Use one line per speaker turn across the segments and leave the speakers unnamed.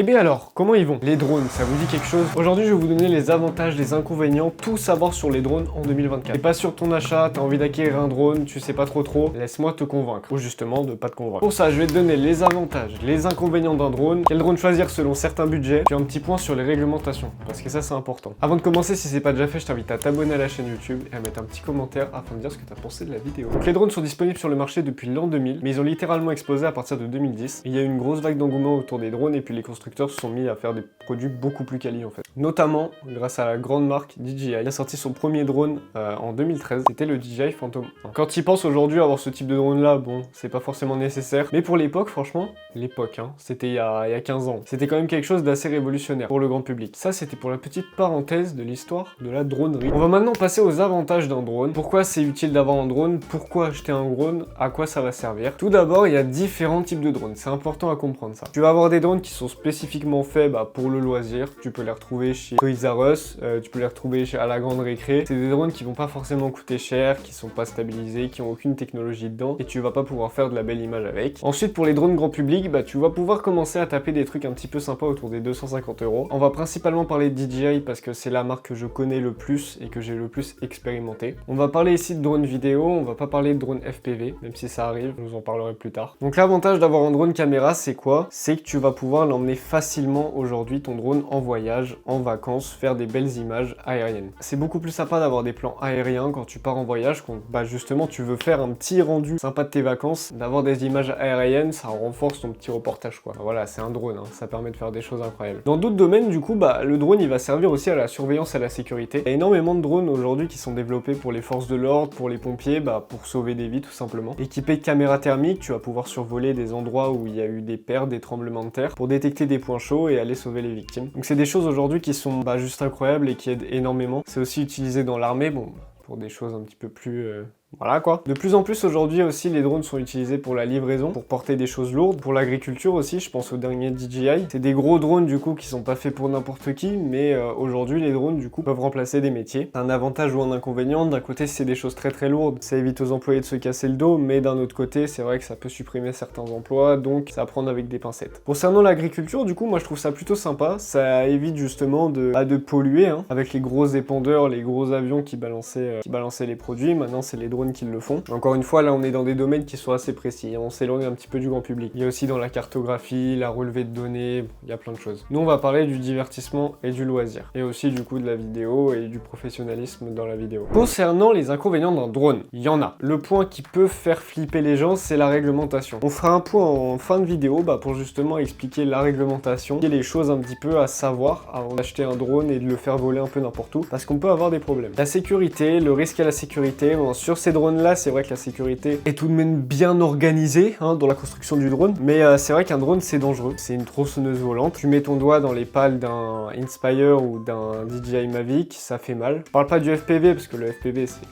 Et bien alors, comment ils vont? Les drones, ça vous dit quelque chose? Aujourd'hui, je vais vous donner les avantages, les inconvénients, tout savoir sur les drones en 2024. T'es pas sûr de ton achat, t'as envie d'acquérir un drone, tu sais pas trop, laisse-moi te convaincre. Ou justement, de pas te convaincre. Pour ça, je vais te donner les avantages, les inconvénients d'un drone, quel drone choisir selon certains budgets, puis un petit point sur les réglementations, parce que ça c'est important. Avant de commencer, si c'est pas déjà fait, je t'invite à t'abonner à la chaîne YouTube et à mettre un petit commentaire afin de dire ce que t'as pensé de la vidéo. Donc les drones sont disponibles sur le marché depuis l'an 2000, mais ils ont littéralement explosé à partir de 2010. Il y a eu une grosse vague d'engouement autour des drones et puis les constructeurs se sont mis à faire des produits beaucoup plus quali en fait. Notamment grâce à la grande marque DJI. Il a sorti son premier drone en 2013, c'était le DJI Phantom 1. Quand il pense aujourd'hui avoir ce type de drone là, bon, c'est pas forcément nécessaire, mais pour l'époque, franchement, c'était il y a 15 ans. C'était quand même quelque chose d'assez révolutionnaire pour le grand public. Ça, c'était pour la petite parenthèse de l'histoire de la dronerie. On va maintenant passer aux avantages d'un drone. Pourquoi c'est utile d'avoir un drone? Pourquoi acheter un drone? À quoi ça va servir? Tout d'abord, il y a différents types de drones. C'est important à comprendre ça. Tu vas avoir des drones qui sont spécifiquement faits pour le loisir. Tu peux les retrouver chez Toys R Us, tu peux les retrouver à la grande récré. C'est des drones qui vont pas forcément coûter cher, qui sont pas stabilisés, qui ont aucune technologie dedans et tu vas pas pouvoir faire de la belle image avec. Ensuite, pour les drones grand public, tu vas pouvoir commencer à taper des trucs un petit peu sympas autour des 250 €. On va principalement parler de DJI parce que c'est la marque que je connais le plus et que j'ai le plus expérimenté. On va parler ici de drone vidéo, on va pas parler de drone FPV, même si ça arrive, je vous en parlerai plus tard. Donc l'avantage d'avoir un drone caméra, c'est quoi? C'est que tu vas pouvoir l'emmener facilement aujourd'hui, ton drone, en voyage, en vacances, faire des belles images aériennes. C'est beaucoup plus sympa d'avoir des plans aériens quand tu pars en voyage, quand justement tu veux faire un petit rendu sympa de tes vacances, d'avoir des images aériennes, ça renforce ton petit reportage quoi. Voilà, c'est un drone, hein, ça permet de faire des choses incroyables. Dans d'autres domaines, du coup, le drone il va servir aussi à la surveillance et à la sécurité. Il y a énormément de drones aujourd'hui qui sont développés pour les forces de l'ordre, pour les pompiers, pour sauver des vies tout simplement. Équipés de caméras thermiques, tu vas pouvoir survoler des endroits où il y a eu des pertes, des tremblements de terre, pour détecter des points chauds et aller sauver les victimes. Donc c'est des choses aujourd'hui qui sont juste incroyables et qui aident énormément. C'est aussi utilisé dans l'armée, pour des choses un petit peu plus... Voilà quoi. De plus en plus aujourd'hui aussi, les drones sont utilisés pour la livraison, pour porter des choses lourdes, pour l'agriculture aussi, je pense au dernier DJI. C'est des gros drones du coup qui sont pas faits pour n'importe qui, mais aujourd'hui les drones du coup peuvent remplacer des métiers. Un avantage ou un inconvénient, d'un côté c'est des choses très lourdes, ça évite aux employés de se casser le dos, mais d'un autre côté c'est vrai que ça peut supprimer certains emplois, donc ça à prendre avec des pincettes. Concernant l'agriculture, du coup moi je trouve ça plutôt sympa, ça évite justement de polluer, hein, avec les gros épandeurs, les gros avions qui balançaient les produits, maintenant c'est les drones qui le font. Encore une fois, là on est dans des domaines qui sont assez précis, on s'éloigne un petit peu du grand public. Il y a aussi dans la cartographie, la relevée de données, il y a plein de choses. Nous on va parler du divertissement et du loisir, et aussi du coup de la vidéo et du professionnalisme dans la vidéo. Concernant les inconvénients d'un drone, il y en a. Le point qui peut faire flipper les gens, c'est la réglementation. On fera un point en fin de vidéo pour justement expliquer la réglementation et les choses un petit peu à savoir avant d'acheter un drone et de le faire voler un peu n'importe où, parce qu'on peut avoir des problèmes. La sécurité, le risque à la sécurité, sur ces drones là, c'est vrai que la sécurité est tout de même bien organisée dans la construction du drone, mais c'est vrai qu'un drone c'est dangereux, c'est une tronçonneuse volante. Tu mets ton doigt dans les pales d'un Inspire ou d'un DJI Mavic, ça fait mal. Je parle pas du FPV parce que le FPV c'est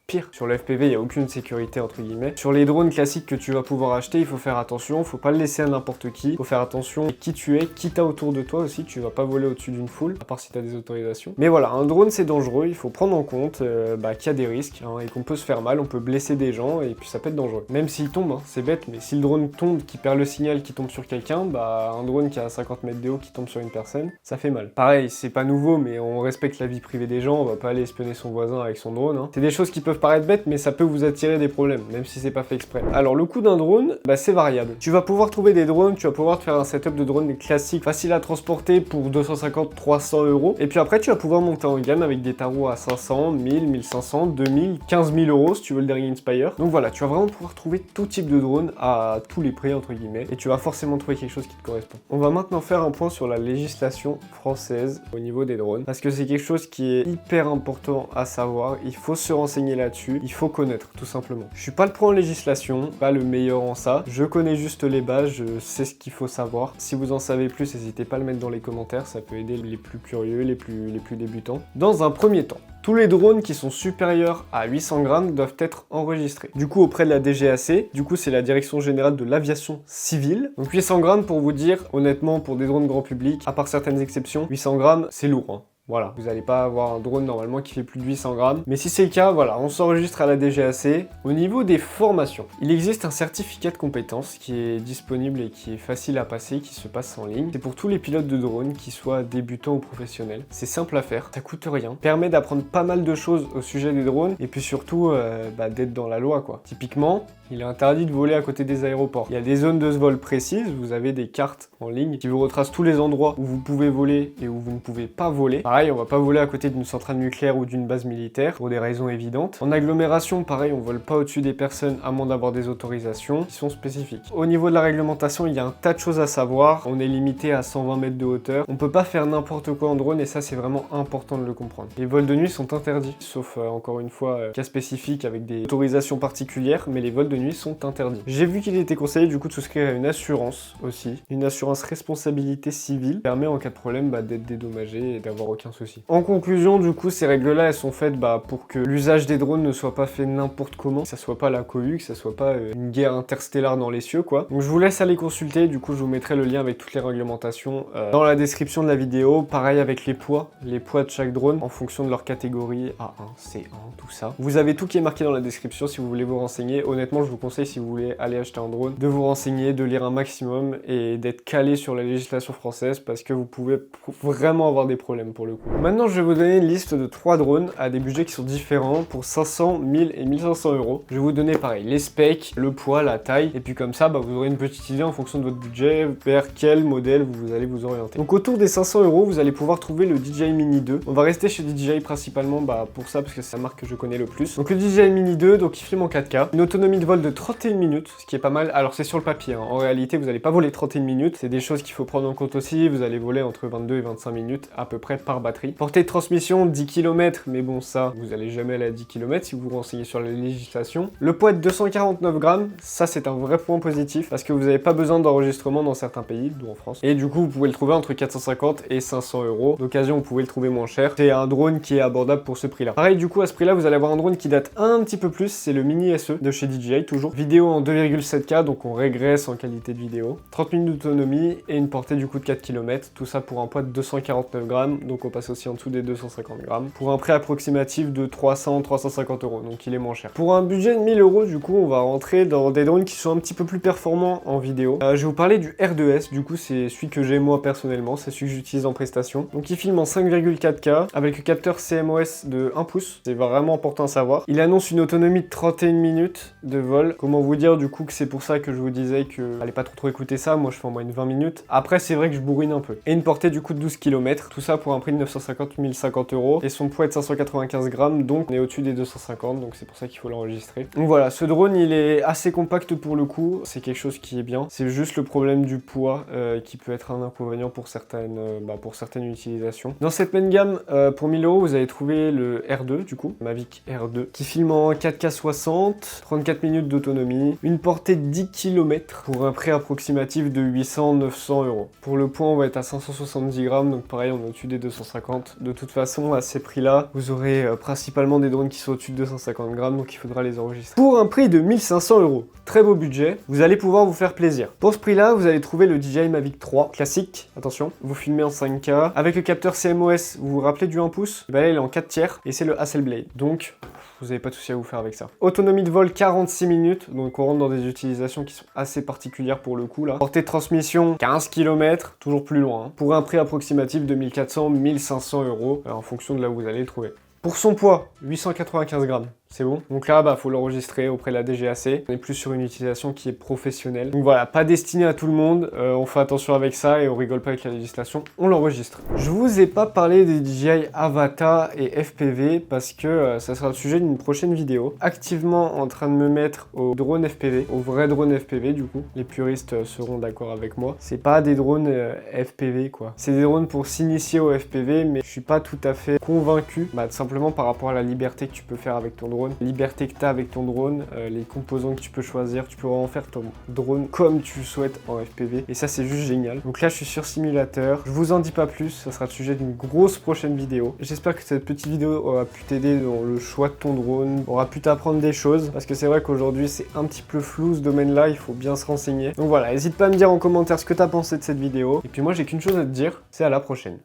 pire. Sur le FPV, il n'y a aucune sécurité entre guillemets. Sur les drones classiques que tu vas pouvoir acheter, il faut faire attention, faut pas le laisser à n'importe qui. Il faut faire attention à qui tu es, qui t'as autour de toi aussi, tu vas pas voler au-dessus d'une foule, à part si tu as des autorisations. Mais voilà, un drone c'est dangereux, il faut prendre en compte qu'il y a des risques et qu'on peut se faire mal, on peut blesser des gens et puis ça peut être dangereux. Même s'il tombe, c'est bête, mais si le drone tombe, qui perd le signal, qui tombe sur quelqu'un, un drone qui a 50 mètres de haut qui tombe sur une personne, ça fait mal. Pareil, c'est pas nouveau, mais on respecte la vie privée des gens, on va pas aller espionner son voisin avec son drone. C'est des choses qui peuvent paraître bêtes, mais ça peut vous attirer des problèmes, même si c'est pas fait exprès. Alors le coût d'un drone, c'est variable. Tu vas pouvoir trouver des drones, tu vas pouvoir te faire un setup de drone classique, facile à transporter pour 250-300 €. Et puis après, tu vas pouvoir monter en gamme avec des tarots à 500, 1000, 1500, 2000, 15 000 € si tu veux le dernier Inspire. Donc voilà, tu vas vraiment pouvoir trouver tout type de drone à tous les prix entre guillemets, et tu vas forcément trouver quelque chose qui te correspond. On va maintenant faire un point sur la législation française au niveau des drones, parce que c'est quelque chose qui est hyper important à savoir. Il faut se renseigner là-dessus, il faut connaître tout simplement. Je suis pas le pro en législation, pas le meilleur en ça, je connais juste les bases, je sais ce qu'il faut savoir. Si vous en savez plus, n'hésitez pas à le mettre dans les commentaires, ça peut aider les plus curieux, les plus débutants. Dans un premier temps, tous les drones qui sont supérieurs à 800 grammes doivent être enregistrés. Du coup, auprès de la DGAC, du coup, c'est la Direction Générale de l'Aviation Civile. Donc 800 grammes, pour vous dire, honnêtement, pour des drones grand public, à part certaines exceptions, 800 grammes, c'est lourd. Voilà, vous n'allez pas avoir un drone normalement qui fait plus de 800 grammes. Mais si c'est le cas, voilà, on s'enregistre à la DGAC. Au niveau des formations, il existe un certificat de compétence qui est disponible et qui est facile à passer, qui se passe en ligne. C'est pour tous les pilotes de drone, qu'ils soient débutants ou professionnels. C'est simple à faire, ça coûte rien. Permet d'apprendre pas mal de choses au sujet des drones et puis surtout d'être dans la loi quoi. Typiquement, il est interdit de voler à côté des aéroports. Il y a des zones de vol précises, vous avez des cartes en ligne qui vous retracent tous les endroits où vous pouvez voler et où vous ne pouvez pas voler. Pareil, on va pas voler à côté d'une centrale nucléaire ou d'une base militaire pour des raisons évidentes. En agglomération, pareil, on vole pas au-dessus des personnes à moins d'avoir des autorisations qui sont spécifiques. Au niveau de la réglementation, il y a un tas de choses à savoir. On est limité à 120 mètres de hauteur. On peut pas faire n'importe quoi en drone et ça c'est vraiment important de le comprendre. Les vols de nuit sont interdits, sauf encore une fois cas spécifiques avec des autorisations particulières, mais les vols de nuit sont interdits. J'ai vu qu'il était conseillé du coup de souscrire à une assurance aussi, une assurance responsabilité civile, qui permet en cas de problème d'être dédommagé et d'avoir aucun souci. En conclusion, du coup, ces règles-là, elles sont faites pour que l'usage des drones ne soit pas fait n'importe comment, que ça soit pas la cohue, que ça soit pas une guerre interstellaire dans les cieux, quoi. Donc je vous laisse aller consulter, du coup je vous mettrai le lien avec toutes les réglementations dans la description de la vidéo. Pareil avec les poids de chaque drone en fonction de leur catégorie A1, C1, tout ça. Vous avez tout qui est marqué dans la description si vous voulez vous renseigner. Honnêtement, je vous conseille si vous voulez aller acheter un drone, de vous renseigner, de lire un maximum et d'être calé sur la législation française parce que vous pouvez vraiment avoir des problèmes pour le coup. Maintenant, je vais vous donner une liste de 3 drones à des budgets qui sont différents pour 500, 1000 et 1500 euros. Je vais vous donner pareil, les specs, le poids, la taille et puis comme ça, vous aurez une petite idée en fonction de votre budget vers quel modèle vous allez vous orienter. Donc autour des 500 euros, vous allez pouvoir trouver le DJI Mini 2. On va rester chez DJI principalement pour ça parce que c'est la marque que je connais le plus. Donc le DJI Mini 2, donc il filme en 4K, une autonomie de vol de 31 minutes, ce qui est pas mal. Alors c'est sur le papier, hein. En réalité vous n'allez pas voler 31 minutes, c'est des choses qu'il faut prendre en compte aussi. Vous allez voler entre 22 et 25 minutes à peu près par batterie. Portée de transmission 10 km, mais bon ça, vous allez jamais aller à 10 km si vous vous renseignez sur la législation. Le poids est de 249 grammes, ça c'est un vrai point positif parce que vous n'avez pas besoin d'enregistrement dans certains pays, dont en France. Et du coup vous pouvez le trouver entre 450 et 500 euros. D'occasion vous pouvez le trouver moins cher. C'est un drone qui est abordable pour ce prix là. Pareil du coup à ce prix là vous allez avoir un drone qui date un petit peu plus, c'est le Mini SE de chez DJI toujours. Vidéo en 2,7K, donc on régresse en qualité de vidéo. 30 minutes d'autonomie et une portée du coup de 4 km. Tout ça pour un poids de 249 grammes, donc on passe aussi en dessous des 250 grammes. Pour un prix approximatif de 300-350 euros, donc il est moins cher. Pour un budget de 1000 euros, du coup on va rentrer dans des drones qui sont un petit peu plus performants en vidéo. Je vais vous parler du R2S, du coup c'est celui que j'ai moi personnellement, c'est celui que j'utilise en prestation. Donc il filme en 5,4K avec le capteur CMOS de 1 pouce, c'est vraiment important à savoir. Il annonce une autonomie de 31 minutes de vol. Comment vous dire du coup que c'est pour ça que je vous disais que allez pas trop écouter ça, moi je fais en moyenne 20 minutes. Après c'est vrai que je bourrine un peu. Et une portée du coup de 12 km, tout ça pour un prix de 950-1050 euros. Et son poids est de 595 grammes, donc on est au-dessus des 250, donc c'est pour ça qu'il faut l'enregistrer. Donc voilà, ce drone il est assez compact pour le coup, c'est quelque chose qui est bien. C'est juste le problème du poids qui peut être un inconvénient pour certaines utilisations. Dans cette même gamme, pour 1000 euros, vous allez trouver le R2 du coup, Mavic R2, qui filme en 4K 60, 34 minutes d'autonomie, une portée de 10 km pour un prix approximatif de 800-900 euros. Pour le poids, on va être à 570 grammes, donc pareil, on est au-dessus des 250. De toute façon, à ces prix-là, vous aurez principalement des drones qui sont au-dessus de 250 grammes, donc il faudra les enregistrer. Pour un prix de 1500 euros, très beau budget, vous allez pouvoir vous faire plaisir. Pour ce prix-là, vous allez trouver le DJI Mavic 3 classique, attention, vous filmez en 5K, avec le capteur CMOS, vous vous rappelez du 1 pouce, là il est en 4 tiers, et c'est le Hasselblad, donc vous n'avez pas de souci à vous faire avec ça. Autonomie de vol 46 minutes, donc on rentre dans des utilisations qui sont assez particulières pour le coup là. Portée de transmission 15 km, toujours plus loin, hein, pour un prix approximatif de 1400-1500 euros, en fonction de là où vous allez le trouver. Pour son poids, 895 grammes. C'est bon. Donc là, faut l'enregistrer auprès de la DGAC. On est plus sur une utilisation qui est professionnelle. Donc voilà, pas destiné à tout le monde. On fait attention avec ça et on rigole pas avec la législation. On l'enregistre. Je vous ai pas parlé des DJI Avata et FPV parce que ça sera le sujet d'une prochaine vidéo. Activement en train de me mettre au drone FPV, au vrai drone FPV du coup. Les puristes seront d'accord avec moi. C'est pas des drones FPV quoi. C'est des drones pour s'initier au FPV, mais je suis pas tout à fait convaincu. Tout simplement par rapport à la liberté que tu peux faire avec ton drone. Liberté que tu as avec ton drone, les composants que tu peux choisir, tu peux vraiment faire ton drone comme tu le souhaites en FPV et ça c'est juste génial. Donc là je suis sur simulateur, je vous en dis pas plus, ça sera le sujet d'une grosse prochaine vidéo. J'espère que cette petite vidéo aura pu t'aider dans le choix de ton drone, aura pu t'apprendre des choses parce que c'est vrai qu'aujourd'hui c'est un petit peu flou ce domaine là, il faut bien se renseigner. Donc voilà, n'hésite pas à me dire en commentaire ce que tu as pensé de cette vidéo et puis moi j'ai qu'une chose à te dire, c'est à la prochaine.